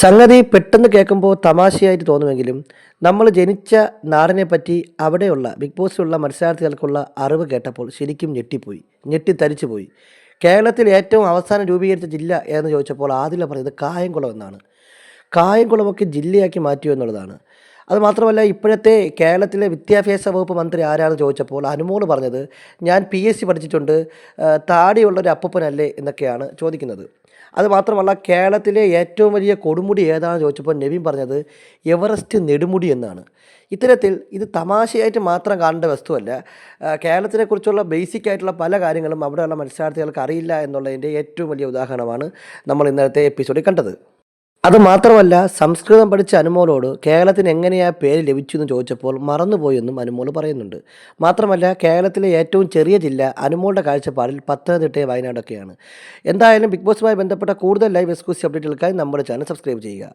സംഗതി പെട്ടെന്ന് കേൾക്കുമ്പോൾ തമാശയായിട്ട് തോന്നുമെങ്കിലും നമ്മൾ ജനിച്ച നാടിനെപ്പറ്റി അവിടെയുള്ള ബിഗ് ബോസിലുള്ള മത്സരാർത്ഥികൾക്കുള്ള അറിവ് കേട്ടപ്പോൾ ശരിക്കും ഞെട്ടിപ്പോയി, ഞെട്ടിത്തരിച്ചു പോയി. കേരളത്തിൽ ഏറ്റവും അവസാനം രൂപീകരിച്ച ജില്ല എന്ന് ചോദിച്ചപ്പോൾ ആദില പറഞ്ഞത് കായംകുളം എന്നാണ്. കായംകുളമൊക്കെ ജില്ലയാക്കി മാറ്റിയോ എന്നുള്ളതാണ്. അതുമാത്രമല്ല, ഇപ്പോഴത്തെ കേരളത്തിലെ വിദ്യാഭ്യാസ വകുപ്പ് മന്ത്രി ആരാണെന്ന് ചോദിച്ചപ്പോൾ അനുമോള് പറഞ്ഞത് ഞാൻ PSC പഠിച്ചിട്ടുണ്ട്, താടിയുള്ളൊരു അപ്പൂപ്പനല്ലേ എന്നൊക്കെയാണ് ചോദിക്കുന്നത്. അതുമാത്രമല്ല, കേരളത്തിലെ ഏറ്റവും വലിയ കൊടുമുടി ഏതാണെന്ന് ചോദിച്ചപ്പോൾ നെവിൻ പറഞ്ഞത് എവറസ്റ്റ് നെടുമുടി എന്നാണ്. ഇത്തരത്തിൽ ഇത് തമാശയായിട്ട് മാത്രം കാണേണ്ട വസ്തുവല്ല. കേരളത്തിനെക്കുറിച്ചുള്ള ബേസിക് ആയിട്ടുള്ള പല കാര്യങ്ങളും അവിടെയുള്ള മത്സരാർത്ഥികൾക്ക് അറിയില്ല എന്നുള്ളതിൻ്റെ ഏറ്റവും വലിയ ഉദാഹരണമാണ് നമ്മൾ ഇന്നലത്തെ എപ്പിസോഡിൽ കണ്ടത്. അതുമാത്രമല്ല, സംസ്കൃതം പഠിച്ച അനുമോളോട് കേരളത്തിന് എങ്ങനെയാ പേര് ലഭിച്ചു എന്ന് ചോദിച്ചപ്പോൾ മറന്നുപോയെന്നും അനുമോൾ പറയുന്നുണ്ട്. മാത്രമല്ല, കേരളത്തിലെ ഏറ്റവും ചെറിയ ജില്ല അനുമോളുടെ കാഴ്ചപ്പാടിൽ പത്തനംതിട്ടയും വയനാടൊക്കെയാണ്. എന്തായാലും ബിഗ് ബോസുമായി ബന്ധപ്പെട്ട കൂടുതൽ ലൈവ് എക്സ്ക്ലൂസീവ് അപ്ഡേറ്റുകൾക്കായി നമ്മുടെ ചാനൽ സബ്സ്ക്രൈബ് ചെയ്യുക.